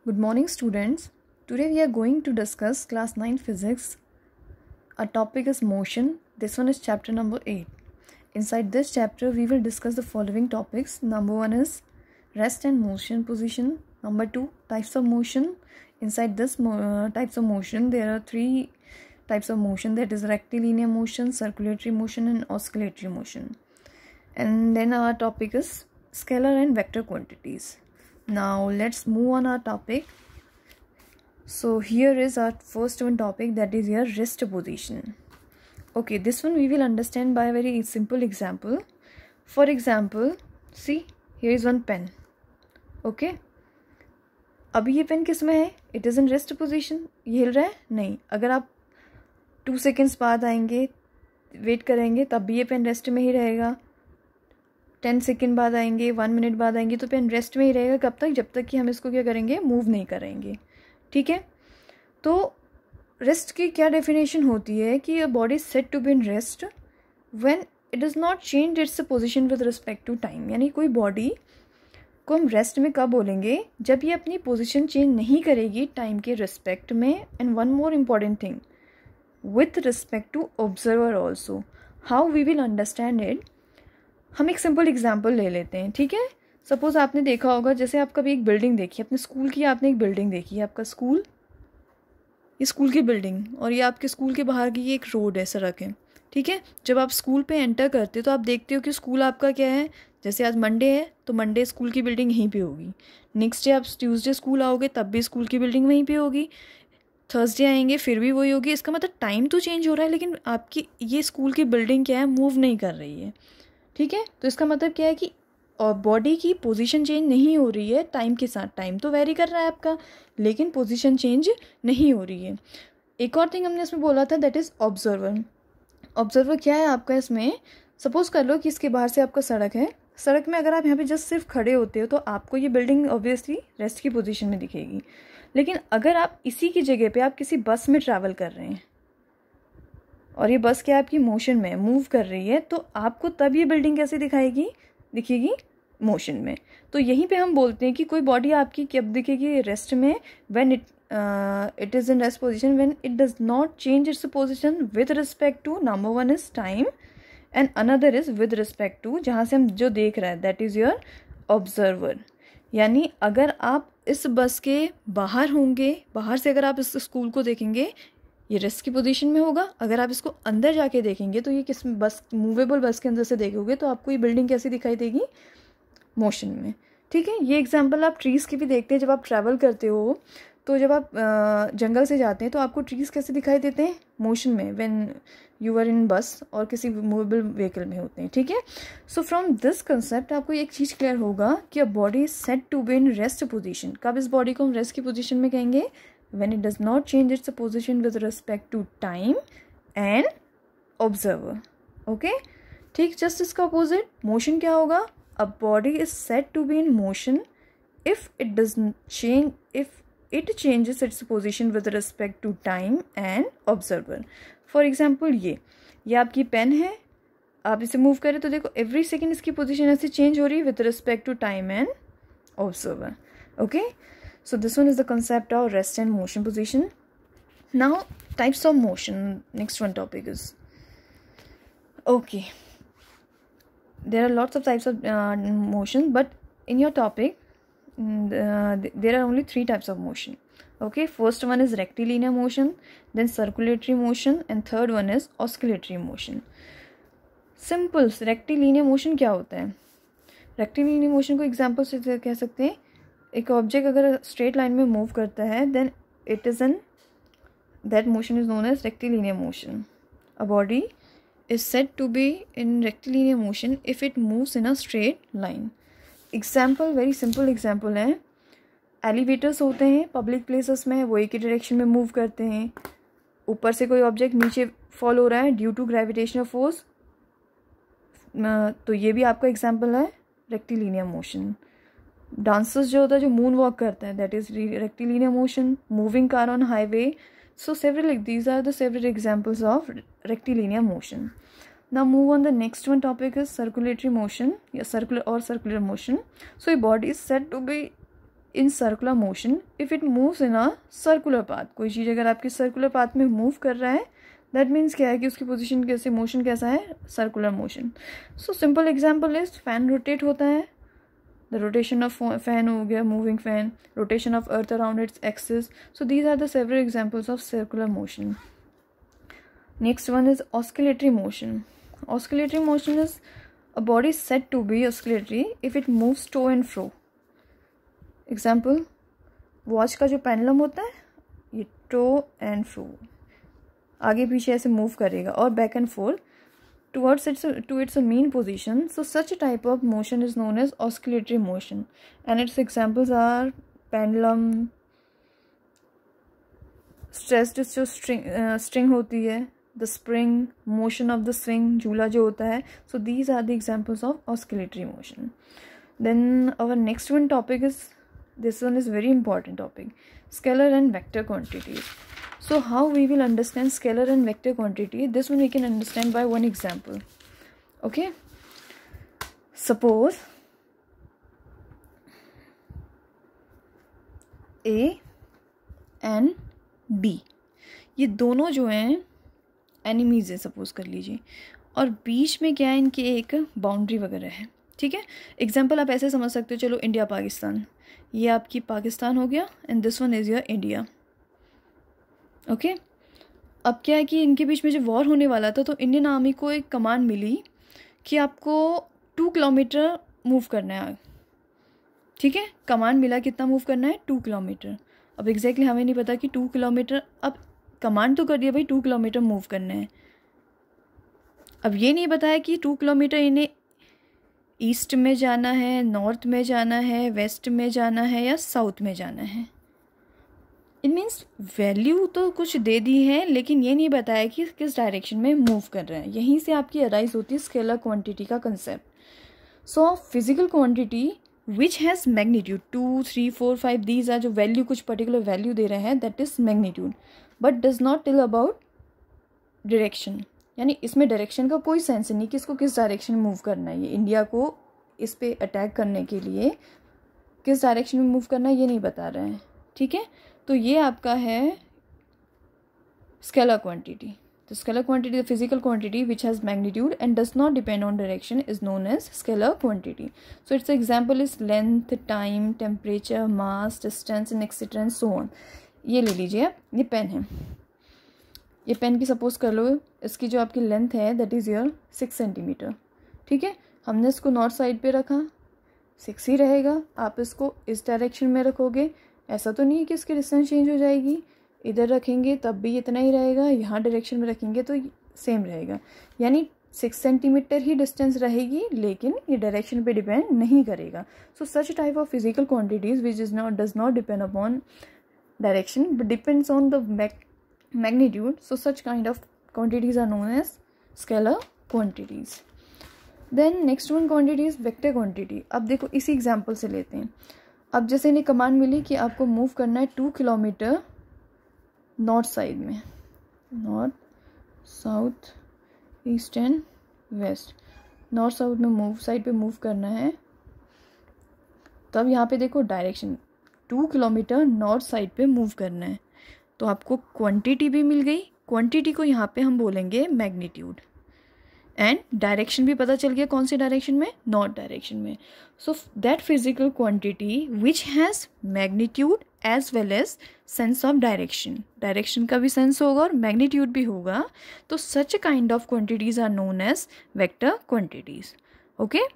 Good morning, students. Today we are going to discuss class 9 physics. Our topic is motion. This one is chapter number 8. Inside this chapter, we will discuss the following topics. Number 1 is rest and motion position. Number 2, types of motion. Inside this types of motion, there are 3 types of motion, that is rectilinear motion, circulatory motion and oscillatory motion. And then our topic is scalar and vector quantities. Now let's move on our topic. So here is our first one topic, that is your rest position. Okay, this one we will understand by a very simple example. For example, see, here is one pen. Okay, अभी ये pen किस में है? It is in rest position. ये हिल रहा है? नहीं. अगर आप 2 सेकेंड्स बाद आएंगे, वेट करेंगे, तब भी ये पेन रेस्ट में ही रहेगा. 10 सेकेंड बाद आएंगे, 1 मिनट बाद आएंगे, तो पेन रेस्ट में ही रहेगा. कब तक? जब तक कि हम इसको क्या करेंगे, मूव नहीं करेंगे. ठीक है. तो रेस्ट की क्या डेफिनेशन होती है कि a body set to be in rest when it does not change its position with respect to time. यानी कोई बॉडी को हम रेस्ट में कब बोलेंगे? जब ये अपनी पोजीशन चेंज नहीं करेगी टाइम के रिस्पेक्ट में. And one more important thing, with respect to observer also. How we will understand it? हम एक सिंपल एग्जाम्पल ले लेते हैं. ठीक है. सपोज आपने देखा होगा, जैसे आप कभी एक बिल्डिंग देखी, अपने स्कूल की आपने एक बिल्डिंग देखी है. आपका स्कूल, ये स्कूल की बिल्डिंग, और ये आपके स्कूल के बाहर की ये एक रोड है, सड़क है. ठीक है. जब आप स्कूल पे एंटर करते हो तो आप देखते हो कि स्कूल आपका क्या है. जैसे आज मंडे है तो मंडे स्कूल की बिल्डिंग यहीं पे होगी. नेक्स्ट डे आप ट्यूसडे स्कूल आओगे तब भी स्कूल की बिल्डिंग वहीं पे होगी. थर्सडे आएंगे फिर भी वही होगी. इसका मतलब टाइम तो चेंज हो रहा है, लेकिन आपकी ये स्कूल की बिल्डिंग क्या है, मूव नहीं कर रही है. ठीक है. तो इसका मतलब क्या है कि बॉडी की पोजीशन चेंज नहीं हो रही है टाइम के साथ. टाइम तो वेरी कर रहा है आपका, लेकिन पोजीशन चेंज नहीं हो रही है. एक और थिंग हमने इसमें बोला था, दैट इज़ ऑब्जर्वर. ऑब्जर्वर क्या है आपका इसमें? सपोज कर लो कि इसके बाहर से आपका सड़क है. सड़क में अगर आप यहाँ पे जस्ट सिर्फ खड़े होते हो तो आपको ये बिल्डिंग ऑब्वियसली रेस्ट की पोजीशन में दिखेगी. लेकिन अगर आप इसी की जगह पे आप किसी बस में ट्रैवल कर रहे हैं और ये बस क्या आपकी मोशन में मूव कर रही है, तो आपको तब ये बिल्डिंग कैसे दिखेगी मोशन में. तो यहीं पे हम बोलते हैं कि कोई बॉडी आपकी कब दिखेगी, रेस्ट में. When it is in rest position, when it does not change its position with respect to, number 1 is time and another is with respect to, जहाँ से हम जो देख रहे हैं, दैट इज़ योर ऑब्जर्वर. यानी अगर आप इस बस के बाहर होंगे, बाहर से अगर आप इस स्कूल को देखेंगे, ये रेस्ट की पोजीशन में होगा. अगर आप इसको अंदर जाके देखेंगे तो ये किस बस, मूवेबल बस के अंदर से देखोगे तो आपको ये बिल्डिंग कैसी दिखाई देगी, मोशन में. ठीक है. ये एग्जांपल आप ट्रीज़ की भी देखते हैं. जब आप ट्रैवल करते हो तो जब आप जंगल से जाते हैं तो आपको ट्रीज़ कैसे दिखाई देते हैं, मोशन में, व्हेन यू आर इन बस और किसी मूवेबल व्हीकल में होते हैं. ठीक है. सो फ्रॉम दिस कंसेप्ट आपको एक चीज़ क्लियर होगा कि a body is set to be in rest position. कब इस बॉडी को हम रेस्ट की पोजीशन में कहेंगे? when it does not change its position with respect to time and observer. Okay. ठीक. जस्ट इसका अपोजिट मोशन क्या होगा? a body is said to be in motion if it changes its position with respect to time and observer. For example ये आपकी pen है, आप इसे move करें तो देखो एवरी सेकेंड इसकी पोजीशन ऐसे चेंज हो रही है with respect to time and observer. Okay. So this one is the concept of rest and motion position. Now types of motion. Next one topic is, okay, there are lots of types of motion, but in your topic there are only 3 types of motion. Okay. First one is rectilinear motion, then circulatory motion, and third one is oscillatory motion. Simple. rectilinear motion क्या होता है? rectilinear motion को example से कह सकते हैं, एक object अगर स्ट्रेट लाइन में मूव करता है, then it is an, that motion is known as rectilinear motion. A body is set to be in rectilinear motion if it moves in a straight line. Example, very simple example है. Elevators होते हैं public places में, वो एक ही direction में move करते हैं. ऊपर से कोई ऑब्जेक्ट नीचे फॉल हो रहा है ड्यू टू ग्रेविटेशनल फोर्स, तो ये भी आपका एग्जाम्पल है रेक्टिलिनियर मोशन. डांसर्स जो होता है, जो मून वॉक करते हैं, that is rectilinear motion. Moving car on highway. So several, these are the several examples of rectilinear motion. Now move on, the next one topic is circulatory motion, या circular motion. So a body is said to be in circular motion if it moves in a circular path. कोई चीज़ अगर आपके circular path में move कर रहा है, that means क्या है कि उसकी पोजीशन कैसे, मोशन कैसा है, circular motion. So simple example is fan rotate होता है, द रोटेशन ऑफ फैन हो गया moving fan, rotation of earth around its axis. So these are the several examples of circular motion. Next one is oscillatory motion. Oscillatory motion is a body is said to be oscillatory if it moves to and fro. Example, watch का जो pendulum होता है ये to and fro, आगे पीछे ऐसे move करेगा और back and fourth towards its mean position. So such a type of motion is known as oscillatory motion, and its examples are pendulum, stressed जो string होती है, the spring, motion of the swing, झूला जो होता है. So these are the examples of oscillatory motion. Then our next one topic is, this one is very important topic, scalar and vector quantities. So how we will understand scalar and vector quantity? This one we can understand by one example. Okay, suppose A and B, ये दोनों जो हैं enemies है suppose कर लीजिए, और बीच में क्या है, इनकी एक बाउंड्री वगैरह है. ठीक है, एग्जाम्पल आप ऐसे समझ सकते हो, चलो इंडिया पाकिस्तान, ये आपकी पाकिस्तान हो गया and this one is your India. Okay, अब क्या है कि इनके बीच में जो वॉर होने वाला था, तो इंडियन आर्मी को एक कमांड मिली कि आपको 2 किलोमीटर मूव करना है. ठीक है, कमांड मिला कितना मूव करना है, 2 किलोमीटर. अब एग्जैक्टली हमें नहीं पता कि 2 किलोमीटर, अब कमांड तो कर दिया भाई 2 किलोमीटर मूव करना है. अब ये नहीं बताया कि 2 किलोमीटर इन्हें ईस्ट में जाना है, नॉर्थ में जाना है, वेस्ट में जाना है या साउथ में जाना है. इट मीन्स वैल्यू तो कुछ दे दी है, लेकिन ये नहीं बताया कि किस डायरेक्शन में मूव कर रहे हैं. यहीं से आपकी अराइज होती है स्केलर क्वांटिटी का concept. So physical quantity which has magnitude 2, 3, 4, 5, these are जो वैल्यू, कुछ पर्टिकुलर वैल्यू दे रहे हैं, that is magnitude, but does not tell about direction. यानी इसमें डायरेक्शन का कोई सेंस नहीं कि इसको किस डायरेक्शन में मूव करना है. ये इंडिया को इस पे अटैक करने के लिए किस डायरेक्शन में मूव करना है ये नहीं बता रहे हैं. ठीक है, तो ये आपका है स्केलर क्वांटिटी. तो scalar quantity, the physical quantity which has magnitude and does not depend on direction is known as scalar quantity. So its example is length, time, temperature, mass, distance and etcetera and so on. ये ले लीजिए आप, ये pen है, ये pen की suppose कर लो, इसकी जो आपकी लेंथ है दैट इज़ योर 6 सेंटीमीटर. ठीक है, हमने इसको नॉर्थ साइड पे रखा, 6 ही रहेगा. आप इसको इस डायरेक्शन में रखोगे, ऐसा तो नहीं है कि इसकी डिस्टेंस चेंज हो जाएगी. इधर रखेंगे तब भी इतना ही रहेगा, यहाँ डायरेक्शन में रखेंगे तो सेम रहेगा. यानी 6 सेंटीमीटर ही डिस्टेंस रहेगी, लेकिन ये डायरेक्शन पे डिपेंड नहीं करेगा. So such type of physical quantities which is not does not depend upon direction but depends on the magnitude. So such kind of quantities are known as scalar quantities. Then next one quantity is vector quantity. अब देखो इसी example से लेते हैं. अब जैसे इन्हें command मिली कि आपको मूव करना है 2 किलोमीटर नॉर्थ साइड में, north, south, east and west. North south में मूव साइड पे मूव करना है. तब यहाँ पे देखो डायरेक्शन 2 किलोमीटर नॉर्थ साइड पे मूव करना है, तो आपको क्वांटिटी भी मिल गई. क्वांटिटी को यहाँ पे हम बोलेंगे मैग्नीट्यूड, एंड डायरेक्शन भी पता चल गया कौन सी डायरेक्शन में, नॉर्थ डायरेक्शन में. So that physical quantity which has magnitude as well as sense of direction, direction का भी सेंस होगा और मैग्नीट्यूड भी होगा, तो such kind of quantities are known as vector quantities. Okay,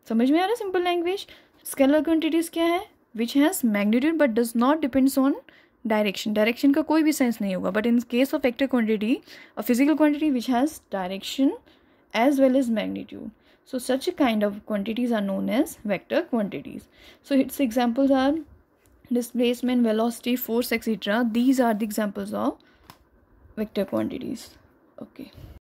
समझ में आ रहा है सिंपल लैंग्वेज. स्केलर क्वांटिटीज क्या है, विच has magnitude but does not depends on direction, direction का कोई भी सेंस नहीं होगा. But in case of vector quantity, a physical quantity which has direction as well as magnitude. So such a kind of quantities are known as vector quantities. So its examples are displacement, velocity, force, etc. These are the examples of vector quantities. Okay.